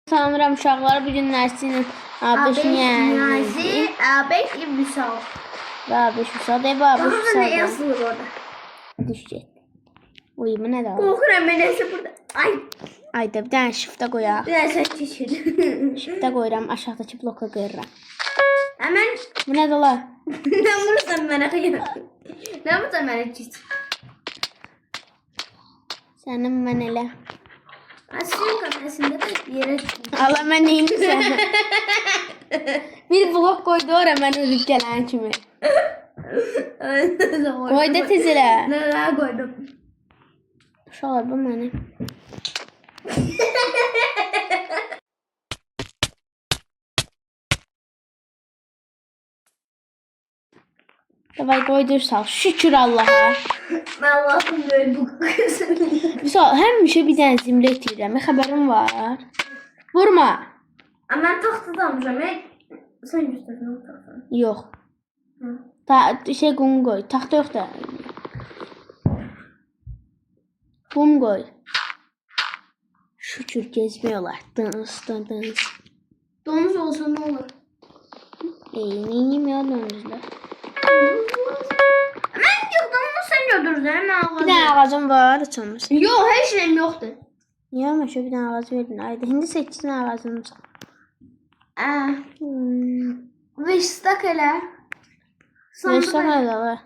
Sanıram uşaqlar bugün Nərsin'in A5 Niyazi, A5 İbnisal. A5 Üsad ev A5 Bakın ne Üsad yazılır orada. düşecek. Uyumu ne daha? Korkuram ben neyse burada. Ay. Ayda bir tane shift'e koyaq. Biraz ses geçir. Shift'e koyuram, aşağıdaki bloka koyuram. Hemen. Bu ne dolar? Ne vurursan bana kıyım. Ne vurursan bana çiz. Sənin mən elə. Asrın kafasında yere. Allah mən neyim sən? Bir blok koydu ora mən ölüb gələn kimi. Koy da tez elə. Ne koydum. Uşaqlar bu mənə. Davay koydur sal. Şükür Allah'a. Allah'ım böyle bu kızım. Misal həmişə bir dənə zimlət deyirəm. Xəbərim var. Vurma. Ama ben taxtada almışam. Sen gösterdin o taxtanı. Yox. Şey qum qoy. Taxta yox da. Qum qoy. Şükür gezmək olar. Dınız. Domuz olsa ne olur? Neyim ya dönüzlər. Ben yok domuz sen gördürürsün. Hemen Bir ağzı. dənə ağacım var, açılmış. Yok her şeyim yoktu. Niyə məşə bir dənə ağac verdin? Ayda indi 8 dənə ağacım var. Ve stak elə. Məşə nədir?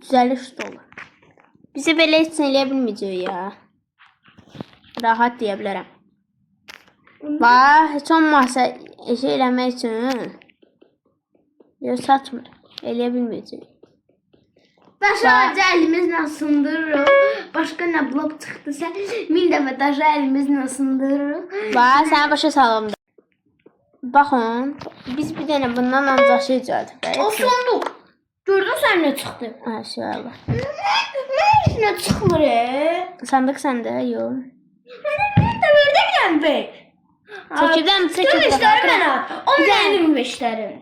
Düzəlir stolu. Bizi belə heç nə eləyə bilməyəcək ya. Rahat deyə bilərəm. Bax, heç olmazsa şey eləmək üçün. Yox, satmır. Eləyə bilməyəcək. Daşı elimizle sındırırıq. Başka ne blok çıxdısa 1000 dəfə daşı elimizle sındırırıq. Bax, sənə başa salım da. Baxın, biz bir dənə bundan ancaq şey düzəldik. O sonduq. Gördün sen ne çıxdı? Ha, şey Allah. Ne çıxmır Sandıq səndə, yox. Ne verdin bey? Çəkirdən, Tüm işleri ben al. O benim işlerim.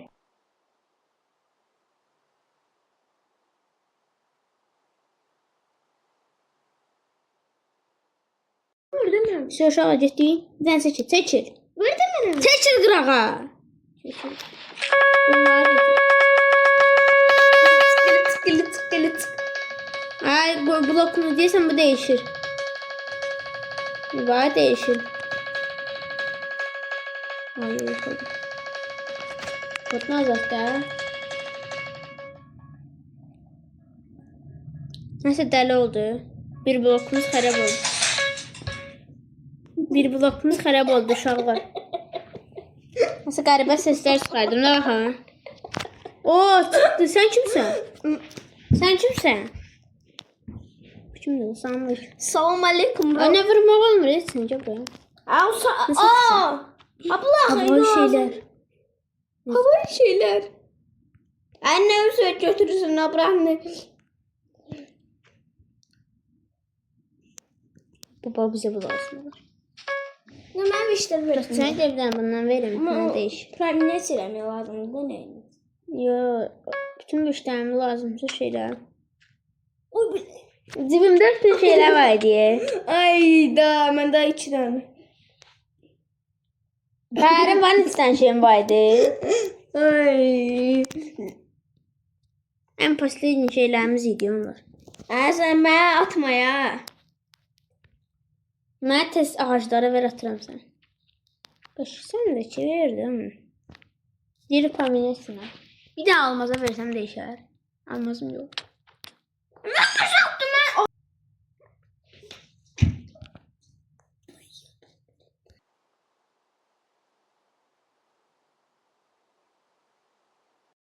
Verdin mi? Şey uşağa getdik. Bir dənə seçir, seçir. Verdin mi? Seçir qırağa. Seçir. Bunları Tıkılı. ay, bu blokunu deyirsən bu dəyişir. Var dəyişir. Ay, yox. Batmaz da. Nəsə dəli oldu. Bir blokumuz xarab oldu. Bir blokumuz xarab oldu uşaqlar. Nəsə qəribə səslər çıxardım. Nə baxa? O, çıxdı. Sən kimsən? Sən kimsən? Kimdir? Sanmış. Salam aleyküm bro. Ana vurmaq olmur, heç səncə bu. Abla Havalı şeylər. Havalı şeyler. Annem söyle götürürsün ablamı. Baba bizə bulasın. Ne ben işte böyle. Sən də evdən bundan verim, bunu değiş. Prime ne silemi lazım bu ne? Yo, bütün müştərimi lazımsa şeylər. Oy Cibimdə bütün şeylər var deyə. ay da ben daha 2 tane. Bərim var neçə şeyim var idi. Ay. Ən paslı şeylərimiz idi onlar. Sen bana atma ya. Mənə tez ağaclara ver atıram sən. Baş, sən də çevirdin. Diri paminəsin. Bir də almaza versəm dəyişər. Almazım yox. Ben taş attım ben.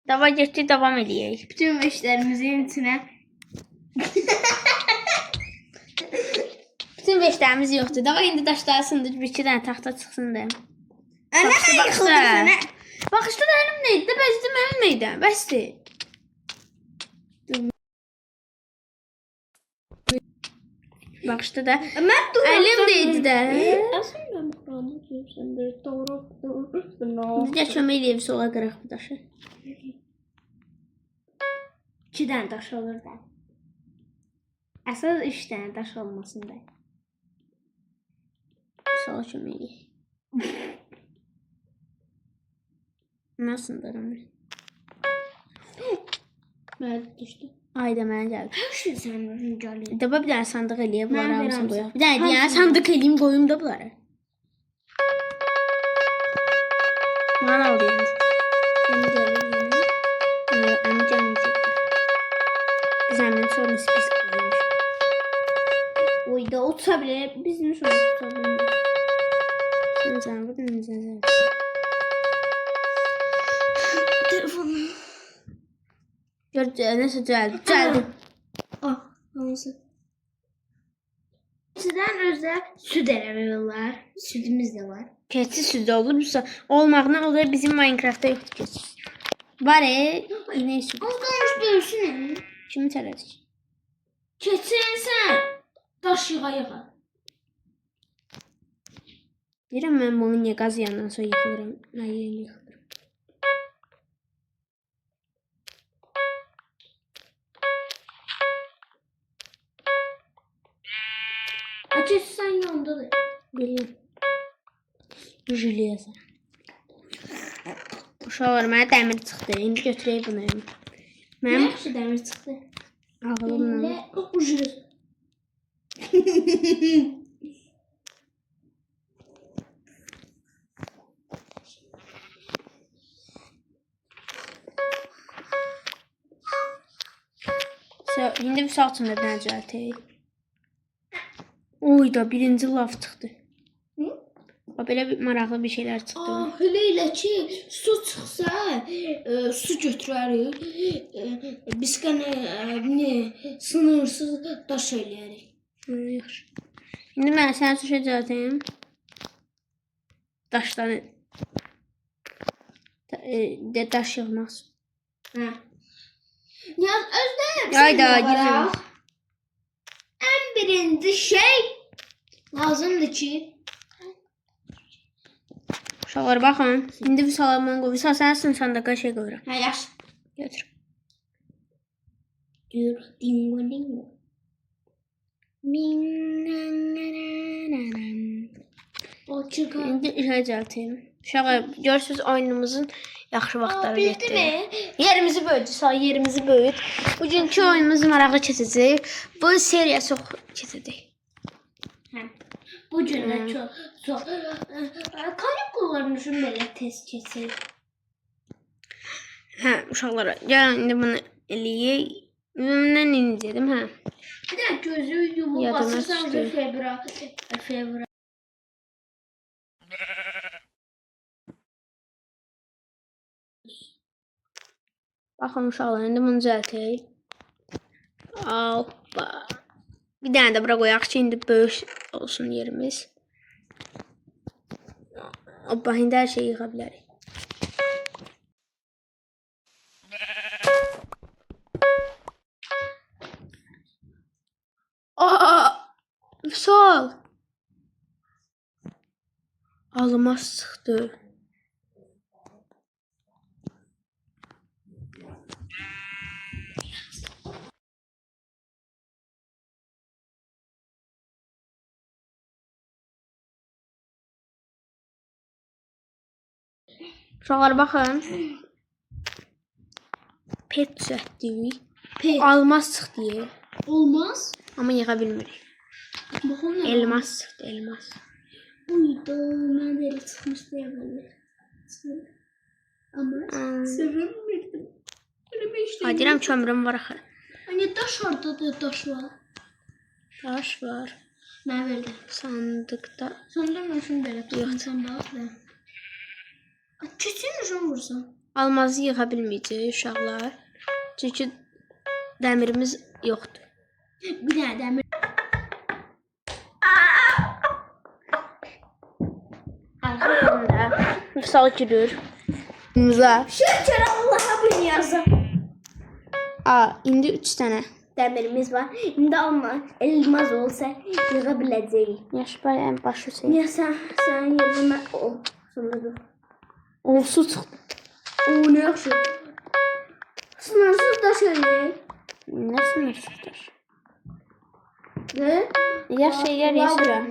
Dava getdik, davam edəyək. Bütün işlerimizin içine. Bütün veşlərimiz yoxdur. Dava indi daşları sındır, bir iki dənə taxta çıxsın da. Anne ben yıkıldım sana. Baxışda da əlim neydi? Bəzdi mənim neydi? Bəsdir. Baxışda da Ben əlim neydi də? Aslında bu sen de doğru. Bizə kömək edəyib sola qıraq bu daşı. 2 tane taş olur da. Əsas 3 tane taş olmasın da. Sola kömək edəyik. Nasıl daramır? Mən düşdüm. Ayda mənə gəldi. Hər şey sənin rüncəli. Dəbə bir dənə sandıq eləyib bunları Mən hamısını verəm qoyaq. sənə. Bir dənə deyən Hamısını. sandıq eləyim qoyum da bunları. Bana al deyəndə. Əmi gəlir yenə. Yox, əmi gəlməyəcəkdir. Zəmin sonra spis qoyulmuş. Oy da otusa bilər. Bizim sonra otusa bilər. Sən bugün nəzər. Telefonum. Gör, nəsə düzəldi. Ah, hansı? Sizdən özdə süd eləmirlər. Südümüz də var. Keçi südü olursa, olmağına o da bizim Minecraft'ta yoxdur keçi. Var iynə südü. Az qalmış böyüsün. Kimi tələdik? Keçirsən. Daş yığa. Deyirəm mən bunu niyə qaz yandan sonra yıxılıram. Mən yeni yıxılıram. Keçirsən yandadır. Bilirəm. Jüliyəsə. Uşaqlar, mənə dəmir çıxdı. İndi götürək bunu. Nə Mənim yaxşı dəmir çıxdı. ağlımla. Ujur. İndi bir saat sonra bir dənə düzəltək. Oy da birinci lav çıxdı. Belə bir maraqlı bir şeylər çıxdı. Elə elə ki, su çıxsa, su götürərik. Biz sınırsız daş eləyərik. Yaxşı. İndi mən sənə su düzəltəyim. Daşları daş yığmaq. Hə. Yaz özdə Hayda, girin. ən birinci şey lazımdır ki, Uşaqlar baxın. İndi bir salamdan qoyursa sənsin sandaqa şey qoyuram. hə yaxşı. Götür. Dur, dingo dingo. O çıqa. İndi işə düzəltəyim. Uşaqlar görürsüz oyunumuzun yaxşı vaxtları getdi. Bildimi? Yerimizi böyüdü, yerimizi böyüt. Bugünkü oyunumuz maraqlı keçəcək. Bu seriya çox keçəcək. Hə. Bu gün də çox. Kanikuların üçün belə tez keçir. Hə, uşaqlar, gəlin indi bunu eləyək. Mən incədim, hə. Bir də gözü yumub Yadıma basırsan düşdü. fevral. Baxın uşaqlar, indi bunu düzəltək. Hoppa. Bir dənə də bura qoyaq ki, indi böyük olsun yerimiz. Hoppa, indi hər şeyi yığa bilərik. Sol. Almaz çıxdı. Uşaqlar baxın. Pet düzəltdik. Almaz çıxdı. Olmaz. Amma yığa bilmirik. Baxın nə? Elmas çıxdı, elmas. Uydu, mən də elə çıxmışdı evvəllər. Amma sevinmirdim. Ölümə işləyim. Ha, deyirəm kömürüm var axı. Hani daş oradadır, daş var. Daş var. Nə verdi? Sandıqda. Sonra mən şunu belə tutmuşam bax da. Keçin uzun vursan. Almazı yığa bilməyəcəyik uşaqlar. Çünki dəmirimiz yoxdur. Bir dənə dəmir. Arxasında misal gülür. Muza. Şükür Allah'a bu yazı. İndi 3 dənə. Dəmirimiz var. İndi alma. Elmaz olsa yığa biləcəyik. Yaşbar ən başı şey. Niyə sən yerinə o sınırdı? O su çıxdı. O nə yaxşı. Sınırsız daş eləyək. Nə sınırsızdır? Ne? Yaş şeylər yeşirəm.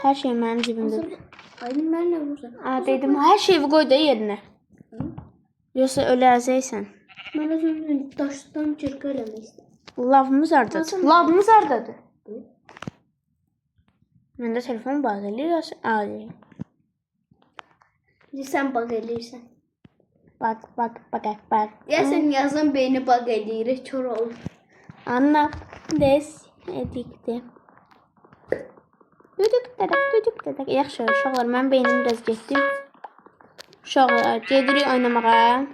Her şey benim cibimde. Aydın ben ne vursan? Aa, dedim her şeyi koy da yerine. Yoksa ölərəcəksən. Ben az önce taştan çırpı eləmək istəyirəm. Lavımız hardadır? Nasıl? Lavımız hardadır? Məndə telefon bağlı eləyir. Aa, Sen bak eləyirsən. bak. Ya sen yazın beyni bak eləyir, kör olur. Anna des edikdi. Düdük dedək. Yaxşı, uşaqlar, mən beynim biraz getdi. Uşaqlar, gedirik oynamağa.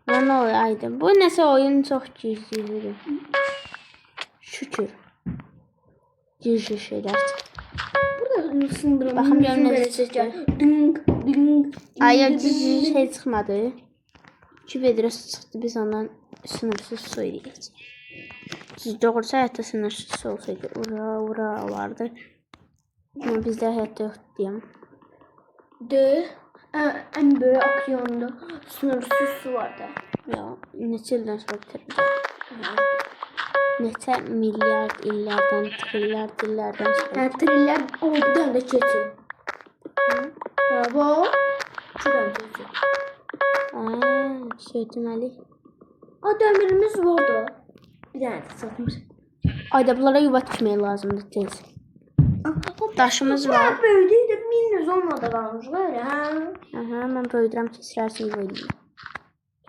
Nə oluyor Aydın? Bu nəsə oyun çox gizlidir. Şükür. Gizli şeylər. Burada sındırım. Baxım görüm necə çıxacaq. Ding. Ay, gizli şey çıxmadı. 2 vedrə su çıxdı. Biz ondan sınırsız su eləyəcəyik. Siz doğrusu həyatda sınırsız su olsaydı. Ura olardı. Ama bizdə həyatda yoxdur deyəm. En böyük aksiyonda sınırsız su vardı. Ya, neçə ildən sonra bitirəcəm. Neçə milyard illərdən, trilliard illərdən sonra. Triller oradan da keçir. Ha, bu. Şuradan keçir. Şey deməli. Demirimiz vardı. Bir tane de satmış. Ayda bunlara yuva tikmək lazımdır tez. Daşımız var. Böyleydi, minus olmadı kalmış böyle ha. Aha, mən böyüdürəm keçirərsin yuva eləyim.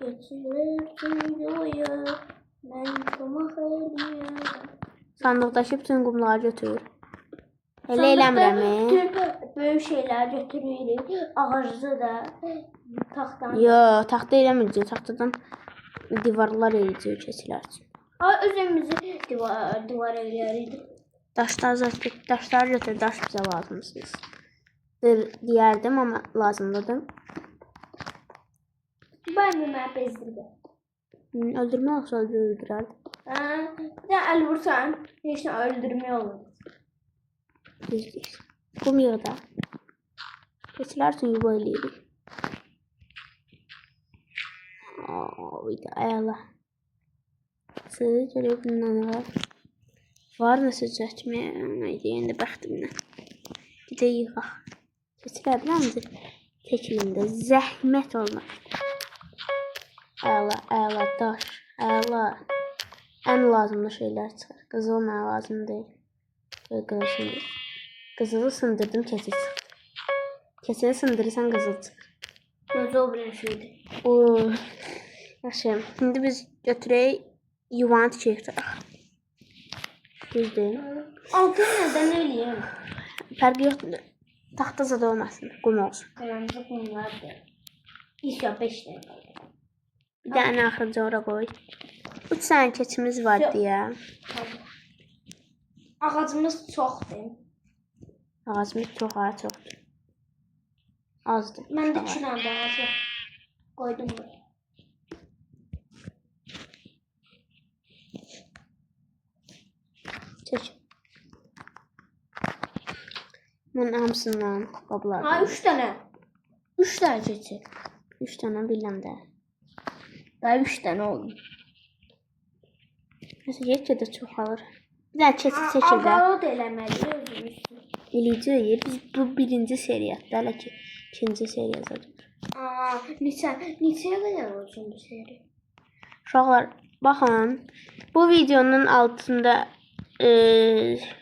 Geçirirsin yuvayı, ben kuma xeyliyorum. Sandıqdakı bütün qumları götür. Elə eləmirəm. Bütün böyük şeyler götürürük. Ağacı da, taxtan. Yo, taxta eləməyəcək. Taxtadan divarlar eləyəcək keçirərsin. Özümüzü divar eləyərik. Daşlar götür, daş bizə lazımsınız. Deyərdim, amma lazımlıdır. Ben de mən bezdirdim. Öldürmə olsa öldürərdim. Sen el vursan, hiç öldürmüyor olur. Düzdür. Qum yığda. Keçirərsin, yuva eləyirik. Bir də ayala. Siz görək bundan var. Var nəsə çəkmək. Deyəndə bəxtimlə. Bir də yığaq. Keçirə biləmdir. Teklində zəhmət olmaz. Ayala, daş. Ayala. Ən lazımlı şeylər çıxır. Qızıl mənə lazım deyil. Qızıl sındır. Qızılı sındırdım, keçir çıxdı. Keçiri sındırırsan qızıl çıxır. Nasıl o bir şeydi? Yaxşı. Şimdi biz götürək yuvanı tikək. Düzdür. Altın neden eləyəm? Fərqi yoxdur. Taxta zada olmasın. Qum olsun. Qaranlıq bunlardır. İnşallah 5 tane qaldı. Bir dənə axırıncı ora qoy. 3 tane keçimiz var deyə. Ağacımız çoxdur. Ağacımız çoxdur. Azdır. Mən də 2 dənə də ağac var. Qoydum buraya. Çək. Mən hamısından qablardım. Ha 3 dənə. 3 dənə keçir. 3 dənə biləm də. Daha 3 dənə oldu. Nəsə getcə çoxalır. Bir dənə keçid çəkir də. Ağalı da eləməli özümüz. Eləyəcəyik. Biz bu birinci seriyadır. Hələ ki ikinci seriya yazacağıq. Neçəyə qədər olsun bu seri? Uşaqlar, baxın. Bu videonun altında 30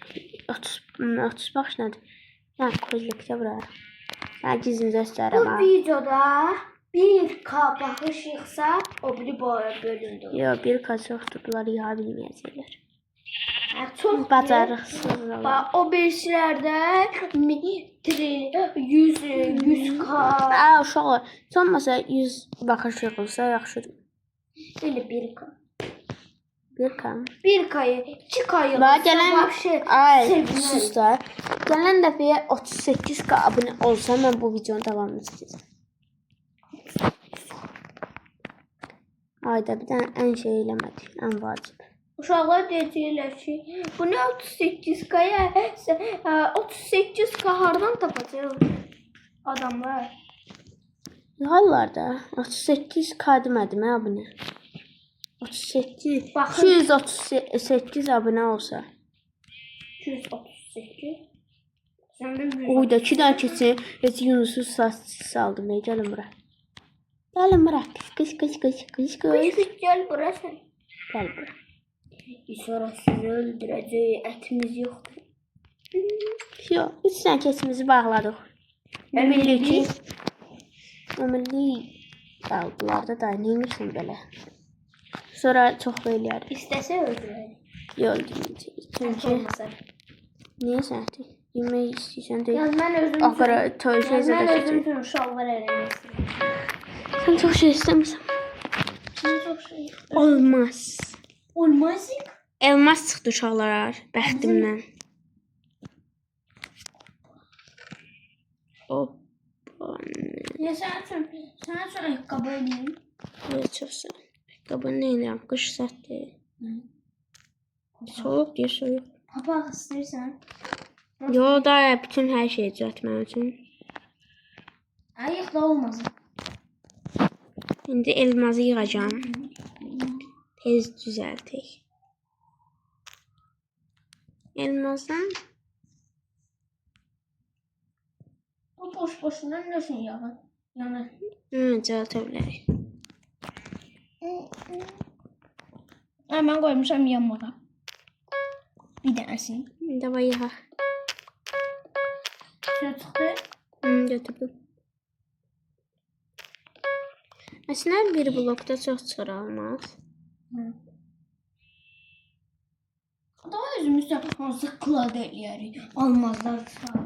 bax nədir? Yəni közlükdə bura. Mən gizlin göstərəm. Bu videoda 1K baxış yığsa, o biri bölümdür. Yox, 1K çoxdur. Bunları yığa bilməyəcəklər. Çox Bacarıqsızlar. O birisilərdə 100K. Uşaqlar, sonmasa 100 baxış yığılsa yaxşıdır. Elə 1K. 1K. 1K'yı 2K'yı sus da. Gələn dəfəyə 38K abunə olsa mən bu videonun davamını çəkəcəm. Ayda bir dənə ən şey eləmədik, ən vacib. Uşaqlar deyəcəklər ki, bu nə 38K'ya 38K hardan tapacaq adamlar? Hallarda 38K demədim abunə. 38, 238 abunə olsa. 238. Oyda 2 dənə keçsin. Heç Yunusu saldım. Gəlin bura. Gəlin bura. Kış. Gel burası. Gəl bura. Sonra sizi öldürəcək. Etimiz yoxdur. Yo, 3 dənə keçimizi bağladıq. Ömürlük ki. Ömürlük qaldılar da neymişsin belə. Sonra çox eləyər. İstəsə öldürəcək. Yo, öldürməyəcək. Çünki niyə səhvdir? Yemək istəyirsən deyil. Yalnız mən özüm Axıra tövşə mən zədə özüm keçir. üçün şalvar eləmək istəyirəm. Sən çox şey istəmirsən. Sən çox şey. Olmaz. Olmaz. Elmas çıxdı uşaqlar bəxtimdən. Hoppa. Ya sən üçün ayaqqabı eləyim. Böyle çox sağ. Qabın neylə? Qış sərtdir. Soğuk deyir, soğuk. Papaq istəyirsən? Yo, da bütün hər şeyi düzəltmək üçün. Ayıq da olmaz. İndi elmazı yığacağam. Tez düzəltək. Elmazdan Bu boş-boşundan nəsin yağın? Yəni. düzəltə bilərik. Mən qoymuşam yanmağa. Bir dənəsin. Davay yığaq. Şöyle çıxdı. Götürdüm. Əslində bir blokda çox çıxır almaz. Daha özümüzdə hansı klad eləyərik. Almazlar çıxar.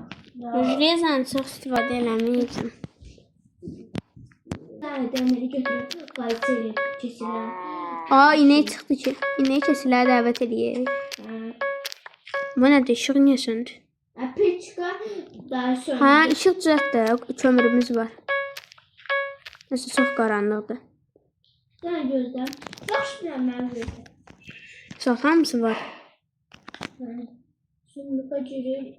Jüliyəsən çox istifadə eləməyəcəm. Dəmiri götürüb qayıtsın keçirəm. Aa, inək çıxdı ki. İnək kəsilə dəvət eləyək. Bu nədir? İşıq niyə söndü? Peçka daha sonra. Ha, işıq düzəltdi. Kömürümüz var. Nəsə çox qaranlıqdır. Sən gözlə. Yaxşı bilən mənim gözlə. Çox hamısı var. Sunduqa girerik.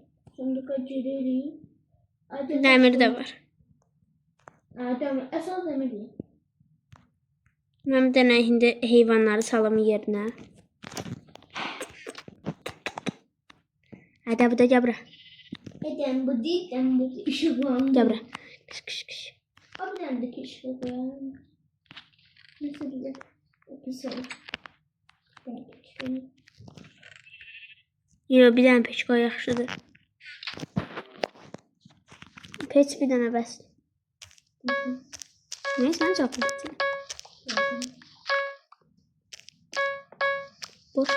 Dəmir də var. Dəmir. Əsas dəmir deyil. Mən bir dənə indi heyvanları salım yerinə. Hədə bu da gəbra. Eden bu değil, eden bu ışıklandı. Gəbra. Kış. Abi dendeki ışıklandı. Nasıl bize? Pis olur. Yo, bir dənə peçko yaxşıdır. Peç bir dənə bəs. Niyə sən çox peçsin? Boş.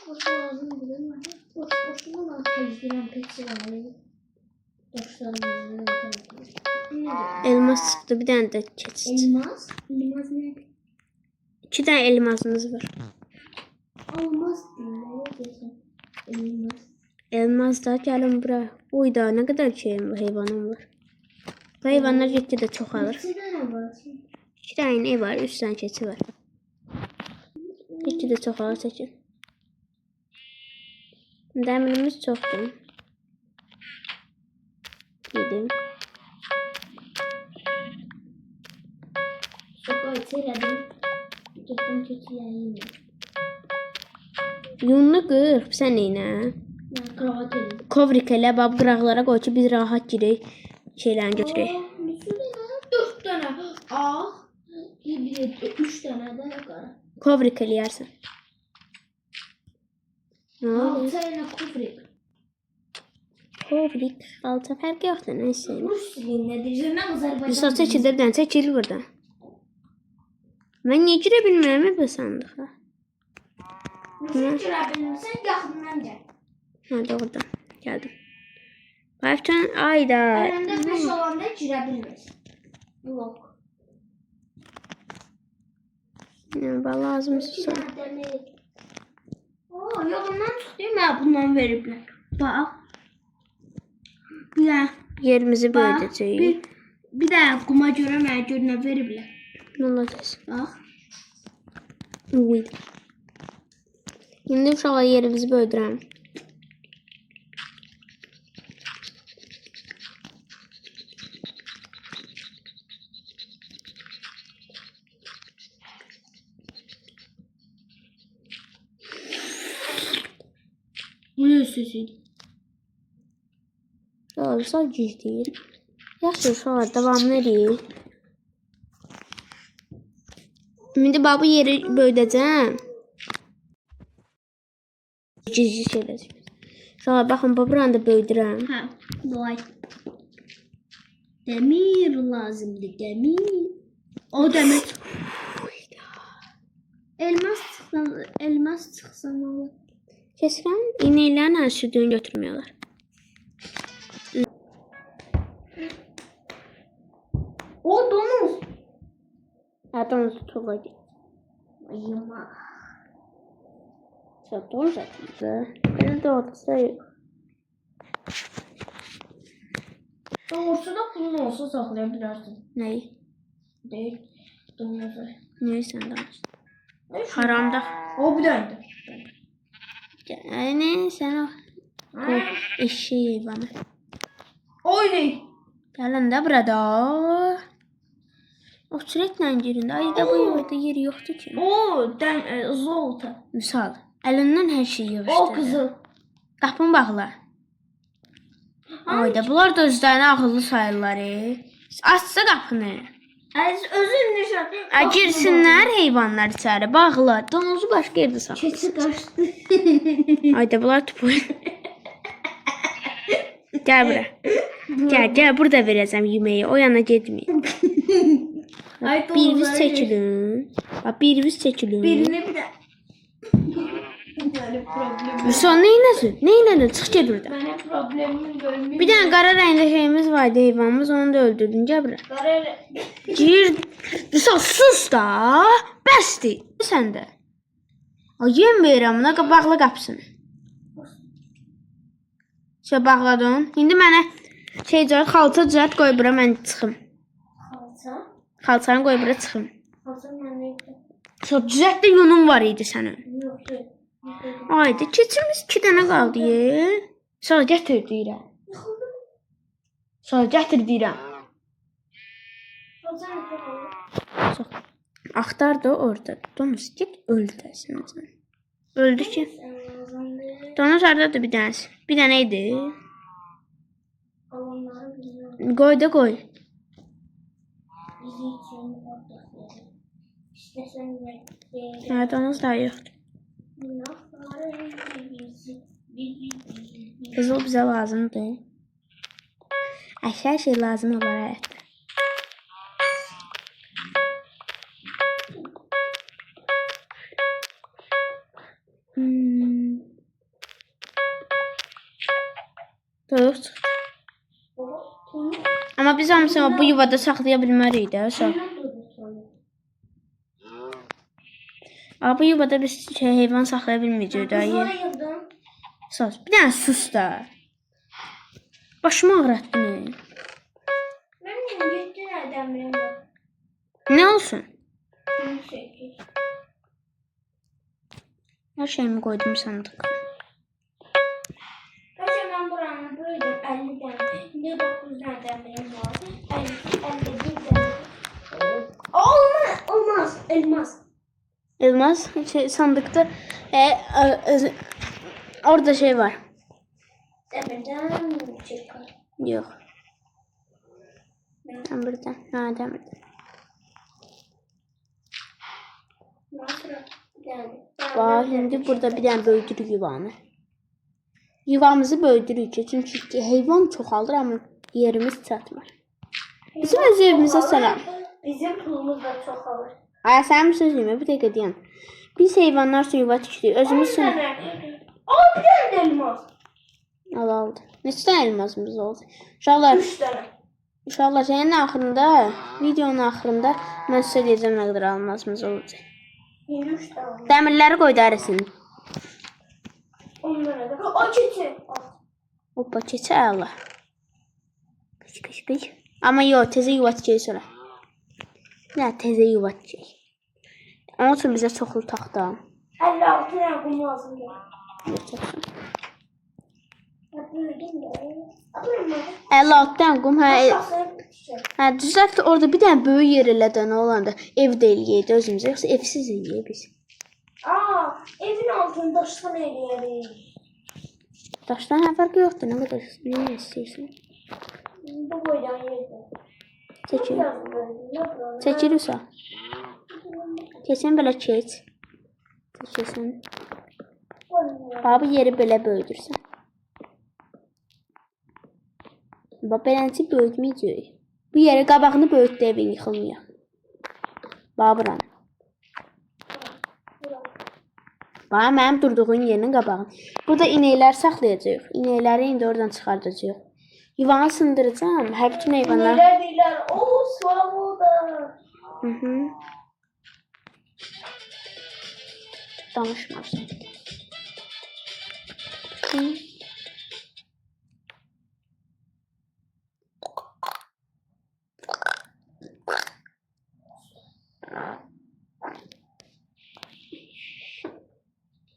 Boş lazım değil mi? Boşuna ben tecrübem pek sevmedim. Boşlarım. Elmas çıxdı, bir dənə də keçid. Elmas? Elmas ne? 2 dənə elmasımız var. Olmaz değil. Elmas. Elmas da gəlin bura. Uyda nə qədər heyvanım var. Bu heyvanlar getdikcə çoxalır. İki tane var. 2 dənə inək var, 3 dənə keçi var. Getdikcə çoxalır çəkin. Dəmirimiz çoxdur. Yedim. Sokağa içerim. Gittim kötüleriyim. Yununu qır, sən neynə? Ben kravat elim. Kovrik elə, bab qıraqlara qoy ki, biz rahat girək. Şeylərini götürək. Dört tane ağ. Bir de 3 tane de kara. Kovrik eləyərsən. Nə oldu? 6 tane kufrik. Kovrik, alta fərqi yoxdur, neyse. Rus dilinde diyeceğim. Azerbaycan. Yusuf çəkilirdən, çəkil buradan. Mən niyə girə bilmirəm bu sandığa? Rus'u girebilirsen yakından gel. Ha, doğrudan. Gəldim. Bayfcan, ayda. Elinde 5 olanda girebilirsin. Blok. Nə lazımsa. Oo, yolundan çıktı mı bundan veriblər. Bak. Bir de, Yerimizi bak. böyüdəcəyik. Bir de kuma göre mənə görünə veriblər. Nə olacaq? Bak. Uy. İndi uşaqlar yerimizi böyüdürəm. sesiydi. Sağ gizləyir. Yaxşı, sonra davamını eləyir. İndi bu yeri böyüdəcəm. Gizli şeylər. Sonra baxın, buranı da böyüdürəm. Hə, vay. Demir lazımdır, demir. O demir. Elmas çıxsın olur. Kesirəm, iynəklərin hər südünü götürmüyorlar. O donuz. Hə, donuz tuğla git. Ayıma. Sen donuz atmışsın. Benim de ortası yok. Doğrusu da bunun olsa saxlayabilirsin. Neyi? Değil. Donuzu. Neyi sen donuz? Haramda. O bir döndü. Yani sen o eşeği bana. Oynay. Gəlin də burada. O sürətlə girin. Ayda bu yolda yeri yoxdur ki. O zolta. Misal, əlindən hər şey yığışdır. O kızıl. Qapını bağla. Ayda bunlar da özlərini ağıllı sayırlar. Açsa qapını. Özün nişan. Girsinlər heyvanlar içəri. Bağla. Donuzu başqa yerdə saxla. Keçi qaçdı. Ayda bunlar tupu. Gəl bura. Gəl burada verəcəm yeməyi. O yana getməyin. Biriniz çəkilin. Bax, biriniz çəkilin. Birini bir də. Böyle problemim. Müsal, neynəsin? Çıx get buradan. Benim problemimi görmüyor. Bir dənə qara rəngli şeyimiz vardı, heyvanımız. Onu da öldürdün. Gəl bura. Gir. Müsal, sus da. Bəsdir. Sən də. Yem verirəm buna. Bağla qapısını. Şöyle bağladın. İndi mənə xalça düzəlt qoy bura, mən çıxım. Xalça? Xalçanı qoy bura, çıxım. Xalça mənə Düzəlt də yunun var idi sənin. yox. Ayda keçimiz 2 dənə qaldı. Sonra gətir deyirəm. Sonra gətir deyirəm. Axtar da orada. Donuz get öldü dəsən. Öldü ki. Donuz hardadır bir dənəsi? Bir dənə idi. Qoy da qoy. Hə, donuz da yoxdur. Qızıl bizə lazımdır. Hər şey lazım olar həyatda. Toyuq çıxdı. Amma biz hamısını bu yuvada saxlaya bilmərik də. Bu yuvada biz heyvan saxlaya bilməyəcəyik də. Sus. Bir dənə sus da. Başımı ağrətdin. Mənim 7 dənə dəmirim var. Nə olsun? 18. Hər şeyimi qoydum sandığa. Ben buranı böyüdüm 50 dənə. İndi 9 dənə dəmirim var. 51 dənə. Olmaz. Elmas. Elmas sandıkta orada şey var. Demirdən çıkar. Yox. Demirdən. Ha, demirdən. Nasıl? Yani. Bax, indi burada bir dənə böyüdürük yuvanı. Yuvamızı böyüdürük ki, çünki heyvan çoxalır, amma yerimiz çatmır. Bizim öz evimizə salam. Bizim pulumuz da çoxalır. Ay, sənin sözümü bir dəqiqə deyəm. Biz heyvanlar üçün yuva tikirik. Özümüz üçün... Bir dənə elmas. Aldı. Neçə dənə elmasımız oldu? Uşaqlar, 3 dənə. uşaqlar, sənin axırında, videonun axırında mən sizə deyəcəm nə qədər elmasımız olacaq. 3 dənə. Dəmirləri qoy dərəsini. 10 dənə də. O keçir. Hoppa, keçə əla. Qıç. Amma yox, tezə yuva tikək sonra. Nə, tezə yuva tikək. Onun üçün bizə çoxlu taxta. 56 dənə kum lazımdır. Götürsün. Böyüdüm də. 56 dənə qum, hə, düzəltdi orada bir dənə böyük yer elədən olanda ev də eləyəydi özümüzə, yoxsa evsiz eləyək biz. Evin altını daşdan eləyərik. Daşdan nə fərqi yoxdur, nə qədər nə istəyirsən. Bu boydan yerdə. Çəkil. Çəkil usa. Keçin belə keç. Keçsin. Bax bu yeri belə böyüdürsən. Bax beləncə böyütməyəcək. Bu yeri qabağını böyütdü evin yıxılmıyor. Bax buranı. Bax mənim durduğum yerin qabağını. Burada inəklər saxlayacağıq. İnəkləri indi oradan çıxardacağıq. Yuvanı sındıracağım. Hər bütün heyvanlar. Neler deyirlər? O, Svoboda. Hı. Danışmırsan. Hı.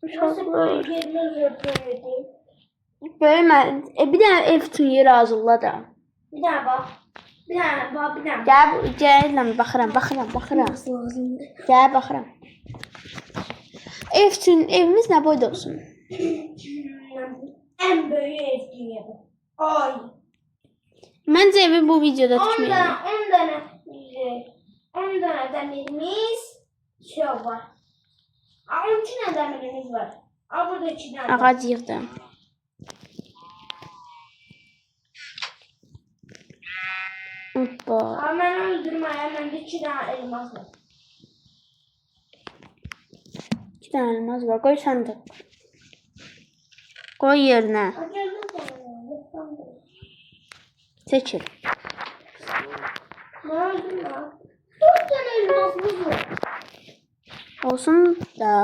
Nasıl böyle yerler yapıyordu? Böyle mən bir dənə ev üçün yer hazırla da. Bir daha bak. Bir daha bak, bir daha. Gəl lan baxıram. Gəl baxıram. Ev üçün evimiz nə boyda olsun? En büyük ev Ay. Məncə evi bu videoda 10 tutmayalım. tane demirimiz şey var. 12 tane demirimiz var. Aa, burada 2 tane. Ağac yığdım. Hoppa. Aa, ben öldürmeye bende 2 tane elmas var. 2 dənə elmas var. Qoy sən də. Qoy yerinə. Aa, geldim sana. Çəkil. Ben öldürme. 4 tane elmasımız var. Olsun da.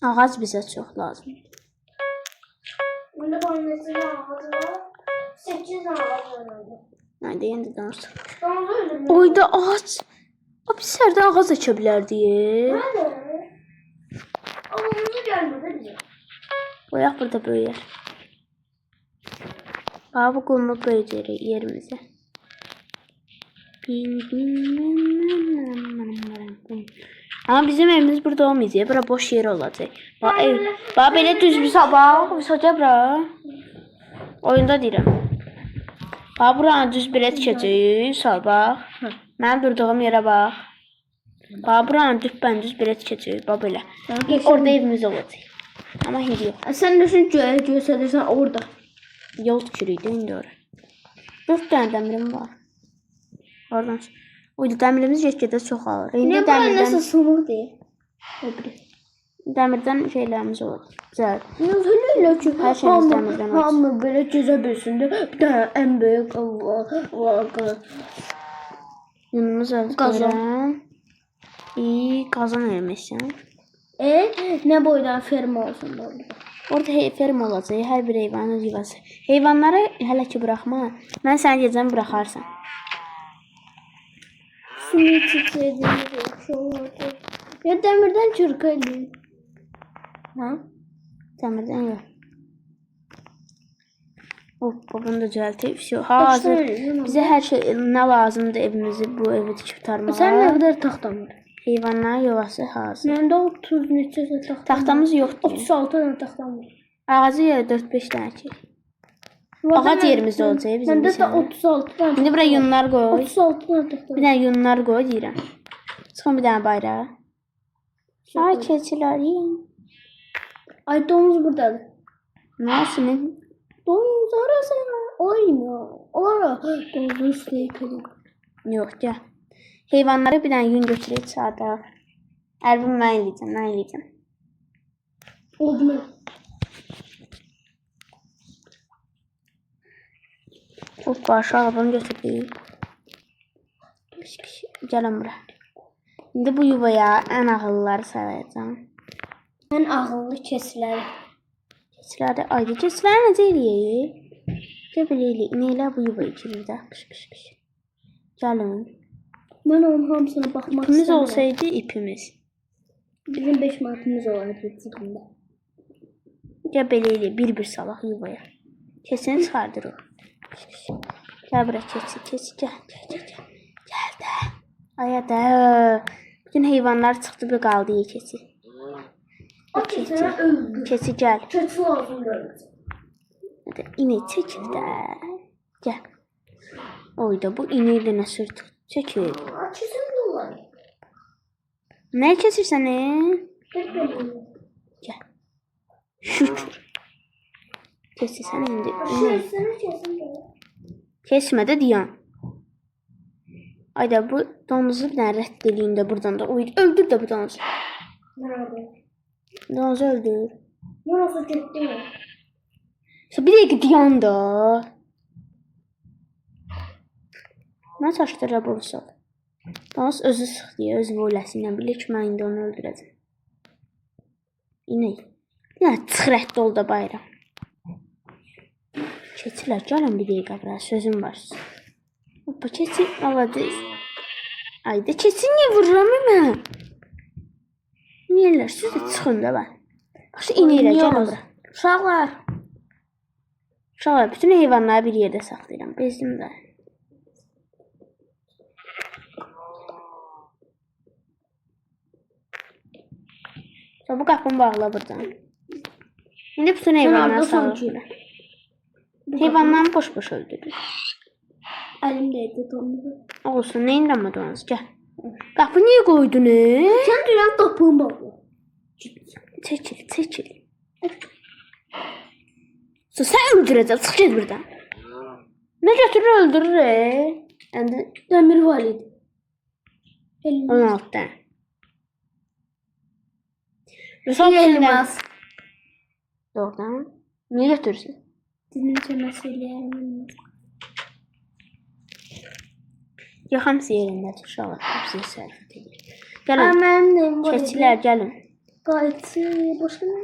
Ağac bizə çox lazımdır. Bunda boynuzlu ağacı var. 8 ağacı var. Nədə indi danışsın. Domuz öldürmüyor. Oyda ağac. O biz sərdən ağac əkə bilərdik. Nerede? Ağacımızı gelmedi bize. Oyaq burada böyüyər. Bax bu qumu böyüdür yerimizə. Ama bizim evimiz burada olmayacaq. Bura boş yer olacaq. Bax belə düz bir sabah. Saca bura. Oyunda deyirəm. Bax buranı düz belə tikəcəyik. Sabah. Mənim durduğum yerə bax. Bax buranı düz belə tikəcəyik. Bax belə. Orada evimiz olacaq. Ama hindi yox. Sen düşün göstersen orada. Yol tükürüydü indi ora. 4 dənə dəmirim var. Oradan. Oydu dəmirimiz get-gedə çoxalır. İndi Ne böyle nasıl sınır diye. dəmirdən şeylərimiz olur. Güzel. Ne öyle ki? Her şeyimiz demirden olur. Hamı böyle gezebilsin de bir tane en büyük var. Yunumuz var. Qazan. Qazan eləmişsən. Ne boydan ferma olsun böyle. Orada ferm olacaq. Hər bir heyvanın öz yuvası. Heyvanları hələ ki buraxma. Mən səni deyəcəm buraxarsan. Suni titrediğini yapıyorlar. Ya demirden çırkayım. Ha? Dəmirdən yox. Hoppa bunu da düzəltib. Hazır. Bizə hər şey nə lazımdır evimizi bu evi tikib tutarmağa. Sen ne kadar taxtam var? Heyvanların yuvası hazır. Məndə 30 neçə taxtam. Taxtamız yoxdur. 36 tane taxtam var. Ağacı yerə 4-5 dənə çək. Ağac yerimizdə olacaq bizim. Məndə də 36 tane. İndi bura yunlar qoy. 36 tane taxtam. Bir dənə yunlar qoy deyirəm. Çıxın bir dənə bayrağa. Ay keçilər. Ay domuz buradadır. Nasıl? Domuz arasana. Oyna. Ora. Domuz istəyir. Yox, gəl. Heyvanları bir dənə yun götürək sağda. Əlbim mən eləyəcəm. Oldu. Hoppa aşağı bunu götürdük. Gəlin bura. İndi bu yuvaya ən ağıllıları sayacağam. Ən ağıllı keçilər. Keçilərdə ayda keçilər necə eləyək? Belə eləyək. İnəklər bu yuvaya girir də. Qış. Gəlin. Mən onun hamısına baxmaq İpimiz istəmirəm. olsaydı ipimiz. Bizim 5 manatımız olardı cibində. Ya belə elə bir salaq yuvaya. Keçini çıxardır o. Gəl bura keçi. Gəl. Gəl də. Aya da. Bütün heyvanlar çıxdı bir qaldı keçi. O keçini öldür. Keçi gəl. Keçi lazım görür. Hadi inek çəkil də. Gəl. Oyda bu ineği də nə sürtük. Çəkil. Keçin dolar. Nə keçirsən? Gəl. Gəl. Şükür. Keçirsən indi. Sənə keçin dolar. Kesmə də dayan. Ayda bu domuzu bir dənə rədd eləyin də buradan da. Öldür də bu domuzu. Nerede? Domuzu öldür. Neresi gitti? Bir dəqiqə dayan da. Mən çaşdıra bulsaq. Domuz özü sıxdı, öz voləsi ilə bilir ki, mən indi onu öldürəcəm. İnek. Yəni çıx rədd ol da bayram. Keçilər, gəlin bir dəqiqə bura, sözüm var. Hoppa, keçin, aladız. Ayda keçin, niyə vururam mən? Niyələr, siz də çıxın da var. Baxşı, inəklər, gəlin bura. Uşaqlar. Uşaqlar, bütün heyvanları bir yerdə saxlayıram. Bezdim də. Bu qapını bağla buradan. İndi bütün heyvanları sağlayıram. Heyvanları boş-boş öldürür. Əlimdəydi domuzu. Olsun, neyin ramadanız? Gəl. Qapı niyə qoydun? Sən deyirəm qapını bağla. Çəkil. Sən öldürəcək, çıx get buradan. Nə götürür, öldürür. İndi Dəmir var idi. 16 dənə. Elmas. Doğrudan. Niyə götürürsün? Dinləyəcəm məsələyəm. Yox, hamısı yerindədir. Uşaqlar, hamısını sərfət edir. Gəlin, Mənim var. keçilər, gəlin. Qayçı, başqa nə?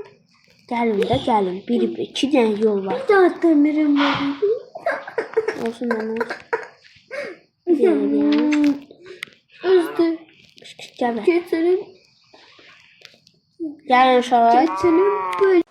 Gəlin. Bir, iki dənə yol var. Bir daha dəmirim var idi. Olsun mənim. Gəlin. Özdür. Gəl. Keçirim. Gəlin uşaqlar. Keçirim böyle.